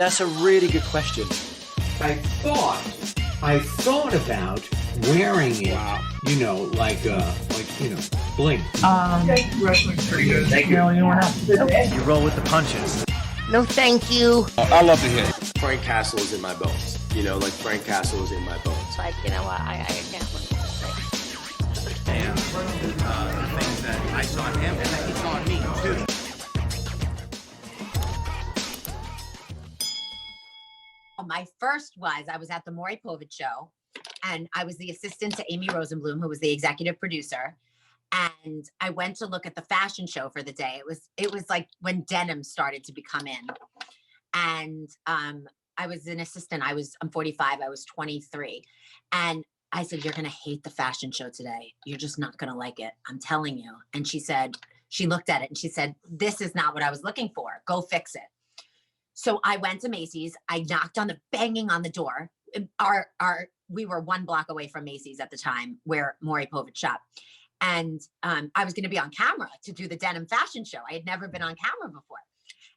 That's a really good question. I thought about wearing it, bling. Wrestling's pretty good. Thank you. Anyone else? You roll with the punches. No, thank you. I love to hit. Frank Castle is in my bones. Frank Castle is in my bones. Like, you know what? I can't look at this thing. And the things that I saw in him and that he saw in me, too. My first I was at the Maury Povich show, and I was the assistant to Amy Rosenblum, who was the executive producer. And I went to look at the fashion show for the day. It was like when denim started to become in. And I was an assistant. I'm 45. I was 23. And I said, "You're going to hate the fashion show today. You're just not going to like it. I'm telling you." And she looked at it and she said, "This is not what I was looking for. Go fix it." So I went to Macy's. I knocked banging on the door. We were 1 block away from Macy's at the time where Maury Povich shop. And I was going to be on camera to do the denim fashion show. I had never been on camera before.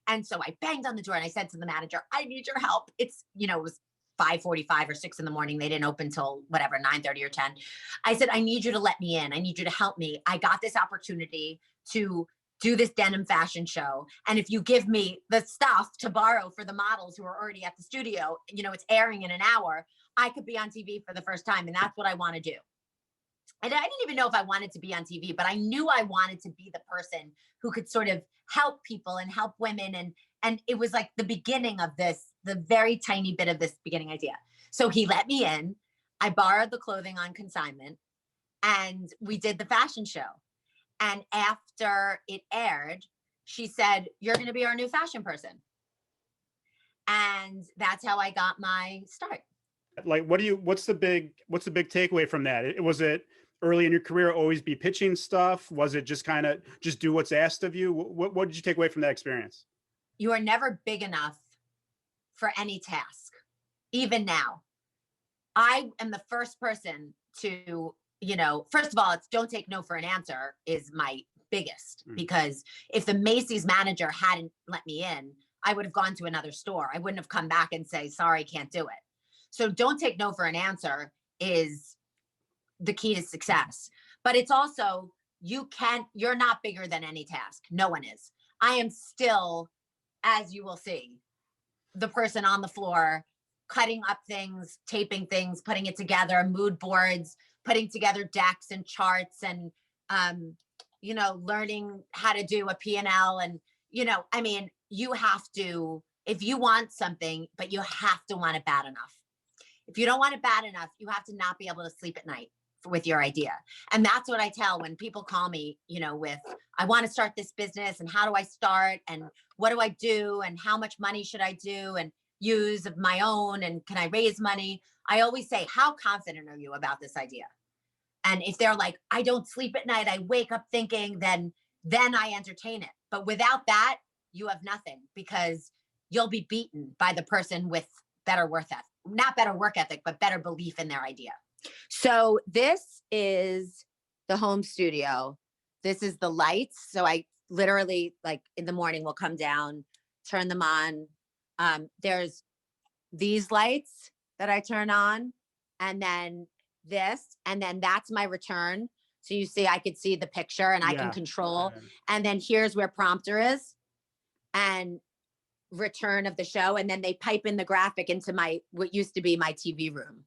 And so I banged on the door and I said to the manager, "I need your help." It was 5:45 or 6 in the morning. They didn't open till 9:30 or 10. I said, "I need you to let me in. I need you to help me. I got this opportunity to do this denim fashion show. And if you give me the stuff to borrow for the models who are already at the studio, it's airing in an hour, I could be on TV for the first time. And that's what I want to do." And I didn't even know if I wanted to be on TV, but I knew I wanted to be the person who could sort of help people and help women. And it was like the beginning of this, the very tiny bit of this beginning idea. So he let me in. I borrowed the clothing on consignment and we did the fashion show. And after it aired, she said, "You're going to be our new fashion person." And that's how I got my start. Like, what's the big takeaway from that? Was it early in your career, always be pitching stuff? Was it just kind of just do what's asked of you? What did you take away from that experience? You are never big enough for any task. Even now, I am the first person to, first of all, it's don't take no for an answer is my biggest, because if the Macy's manager hadn't let me in, I would have gone to another store. I wouldn't have come back and say, "Sorry, can't do it." So don't take no for an answer is the key to success. But it's also, you're not bigger than any task. No one is. I am still, as you will see, the person on the floor, cutting up things, taping things, putting it together, mood boards, putting together decks and charts and, learning how to do a P&L. And, you have to, if you want something, but you have to want it bad enough. If you don't want it bad enough, you have to not be able to sleep at night with your idea. And that's what I tell when people call me, with, "I want to start this business and how do I start? And what do I do? And how much money should I do and use of my own? And can I raise money?" I always say, "How confident are you about this idea?" And if they're like, "I don't sleep at night, I wake up thinking," then I entertain it. But without that, you have nothing, because you'll be beaten by the person with better not better work ethic, but better belief in their idea. So this is the home studio. This is the lights. So I literally, like, in the morning will come down, turn them on. There's these lights that I turn on, and then this, and then that's my return. So you see, I could see the picture and I can control. And then here's where prompter is and return of the show. And then they pipe in the graphic into what used to be my TV room.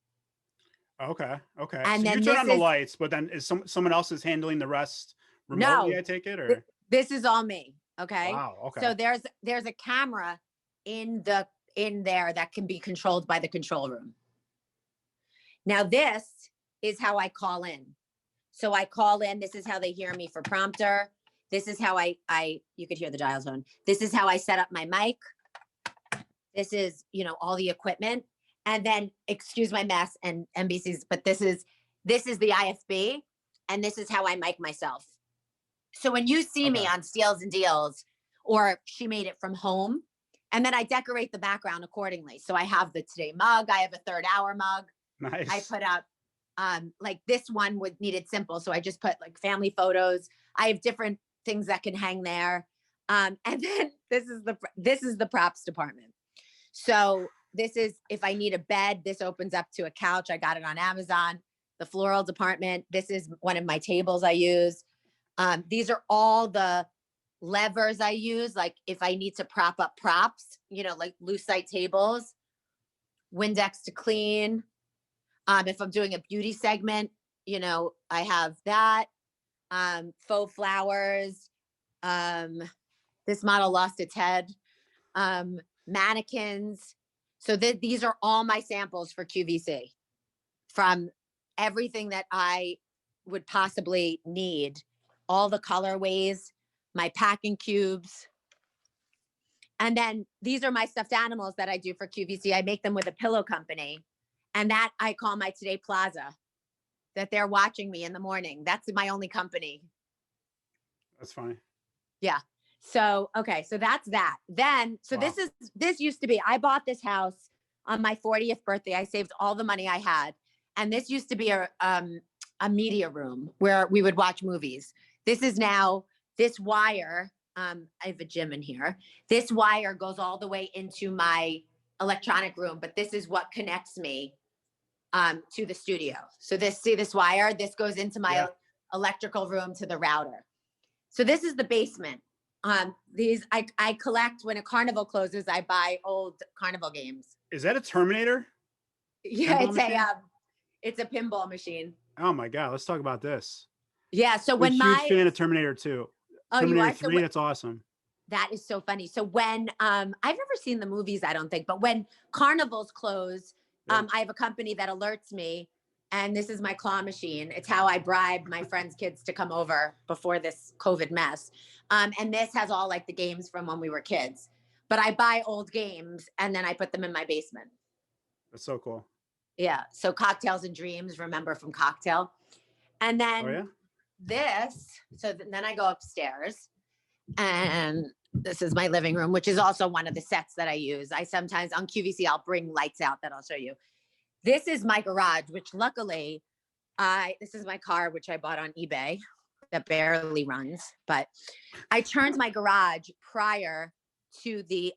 Okay. And so then you turn on the lights, but then is someone else is handling the rest remotely? No, I take it, or this is all me. Okay. Wow. Okay. So there's a camera in there that can be controlled by the control room. Now this is how I call in. So I call in. This is how they hear me for prompter. This is how you could hear the dial tone. This is how I set up my mic. This is, all the equipment. And then, excuse my mess and NBC's, but this is the IFB, and this is how I mic myself. So when you see me on Steals and Deals, or She Made It From Home, and then I decorate the background accordingly. So I have the Today mug. I have a Third Hour mug. Nice. I put up, like this one needed simple. So I just put like family photos. I have different things that can hang there. And then this is the props department. So this is, if I need a bed, this opens up to a couch. I got it on Amazon. The floral department. This is one of my tables I use. These are all the levers I use. Like if I need to prop up props, you know, like lucite tables, Windex to clean. If I'm doing a beauty segment, you know, I have that. Faux flowers. This model lost its head. Mannequins. So these are all my samples for QVC from everything that I would possibly need, all the colorways, my packing cubes. And then these are my stuffed animals that I do for QVC. I make them with a pillow company, and that I call my Today Plaza, that they're watching me in the morning. That's my only company. That's funny. Yeah. So, okay. So that's that. Then, so Wow. this used to be, I bought this house on my 40th birthday. I saved all the money I had. And this used to be a media room where we would watch movies. This is now, this wire, I have a gym in here. This wire goes all the way into my electronic room, but this is what connects me to the studio. So see this wire, this goes into my electrical room to the router. So this is the basement. These I collect. When a carnival closes, I buy old carnival games. Is that a Terminator? Yeah, Pinball it's a pinball machine. Oh my God. Let's talk about this. Yeah. So I'm when a huge fan of Terminator 2. Oh, Terminator you are? 3, that's awesome. That is so funny. So when I've never seen the movies, I don't think, but when carnivals close, I have a company that alerts me, and this is my claw machine. It's how I bribe my friends' kids to come over before this COVID mess. And this has all like the games from when we were kids. But I buy old games and then I put them in my basement. That's so cool. Yeah. So Cocktails and Dreams, remember from Cocktail. And then Oh yeah. Then I go upstairs, and this is my living room, which is also one of the sets that I use. I sometimes on QVC, I'll bring lights out that I'll show you. This is my garage, which luckily, this is my car, which I bought on eBay that barely runs, but I turned my garage prior to the,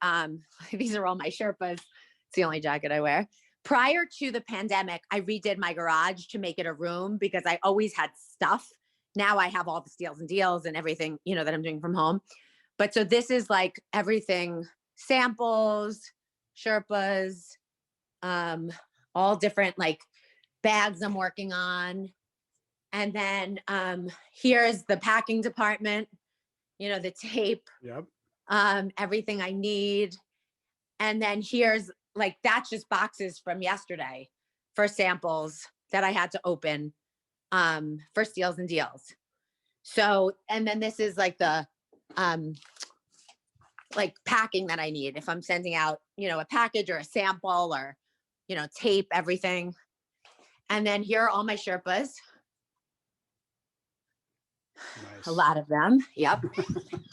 these are all my Sherpas. It's the only jacket I wear. Prior to the pandemic, I redid my garage to make it a room because I always had stuff. Now I have all the steals and deals and everything, you know, that I'm doing from home. But so this is like everything, samples, Sherpas, all different like bags I'm working on. And then here's the packing department, you know, the tape, Yep. everything I need. And then here's like, that's just boxes from yesterday for samples that I had to open for steals and deals. So, and then this is like the like packing that I need if I'm sending out, you know, a package or a sample or, you know, tape, everything. And then here are all my Sherpas. Nice. A lot of them. Yep.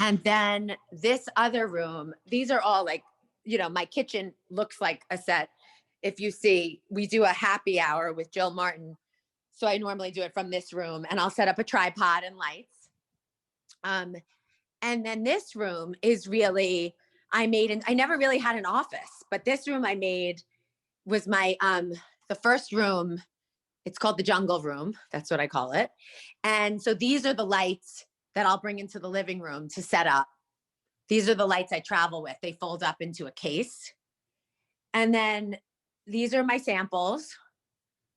And then this other room, these are all like, you know, my kitchen looks like a set. If you see, we do a happy hour with Jill Martin. So I normally do it from this room, and I'll set up a tripod and lights. And then this room is really, I never really had an office, but this room I made was my, the first room. It's called the jungle room. That's what I call it. And so these are the lights that I'll bring into the living room to set up. These are the lights I travel with. They fold up into a case. And then these are my samples,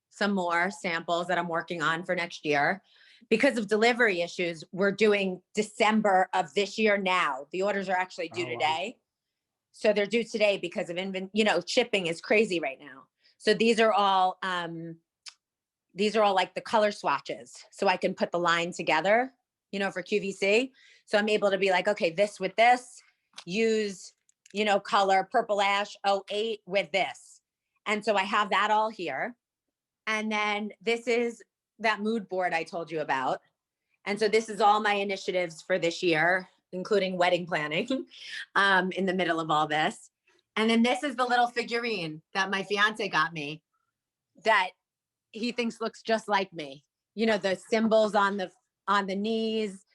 some more samples that I'm working on for next year. Because of delivery issues, we're doing December of this year now. The orders are actually due today. So they're due today because of shipping is crazy right now. So these are all like the color swatches. So I can put the line together, you know, for QVC. So I'm able to be like, okay, this with this, use, you know, color purple ash 08 with this. And so I have that all here. And then this is that mood board I told you about. And so this is all my initiatives for this year, including wedding planning in the middle of all this. And then this is the little figurine that my fiance got me that he thinks looks just like me. You know, the symbols on the knees,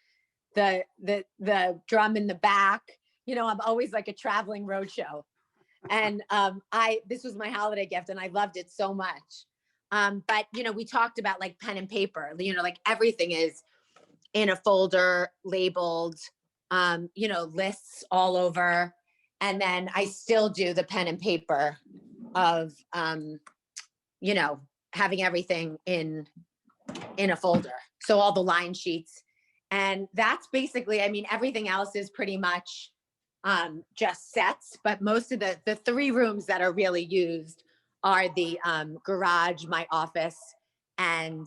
the drum in the back. You know, I'm always like a traveling roadshow. And this was my holiday gift and I loved it so much. But you know, we talked about like pen and paper, you know, like everything is in a folder labeled, you know, lists all over. And then I still do the pen and paper of, you know, having everything in a folder. So all the line sheets. And that's basically, I mean, everything else is pretty much just sets, but most of the 3 rooms that are really used are the garage, my office, and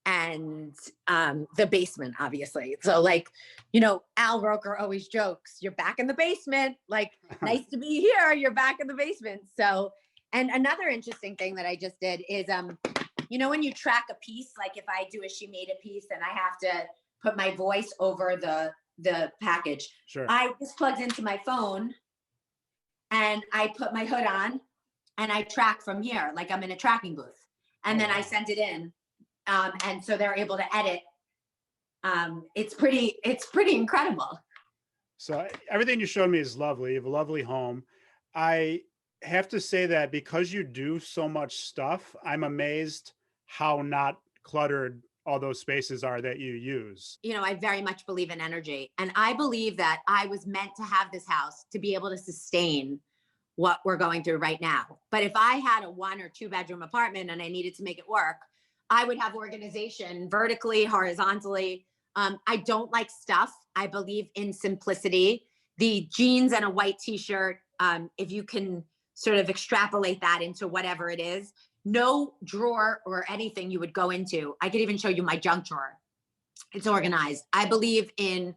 the basement, obviously. So like, you know, Al Roker always jokes, you're back in the basement, like, nice to be here, you're back in the basement. So, and another interesting thing that I just did is, you know, when you track a piece, like if I do a She Made a piece and I have to put my voice over the package, Sure. I just plugged into my phone and I put my hood on and I track from here, like I'm in a tracking booth. And then I send it in. And so they're able to edit. It's pretty incredible. So everything you showed me is lovely. You have a lovely home. I have to say that because you do so much stuff, I'm amazed how not cluttered all those spaces are that you use. You know, I very much believe in energy. And I believe that I was meant to have this house to be able to sustain what we're going through right now. But if I had a 1 or 2 bedroom apartment and I needed to make it work, I would have organization vertically, horizontally. I don't like stuff. I believe in simplicity. The jeans and a white t-shirt, if you can sort of extrapolate that into whatever it is, no drawer or anything you would go into. I could even show you my junk drawer. It's organized. I believe in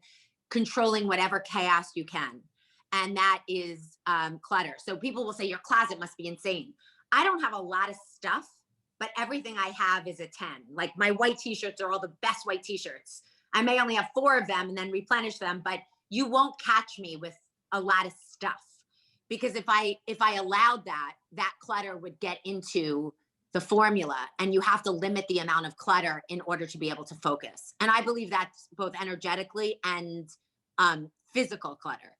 controlling whatever chaos you can. And that is clutter. So people will say your closet must be insane. I don't have a lot of stuff, but everything I have is a 10. Like my white t-shirts are all the best white t-shirts. I may only have 4 of them and then replenish them, but you won't catch me with a lot of stuff. Because if I allowed that clutter would get into the formula, and you have to limit the amount of clutter in order to be able to focus. And I believe that's both energetically and physical clutter.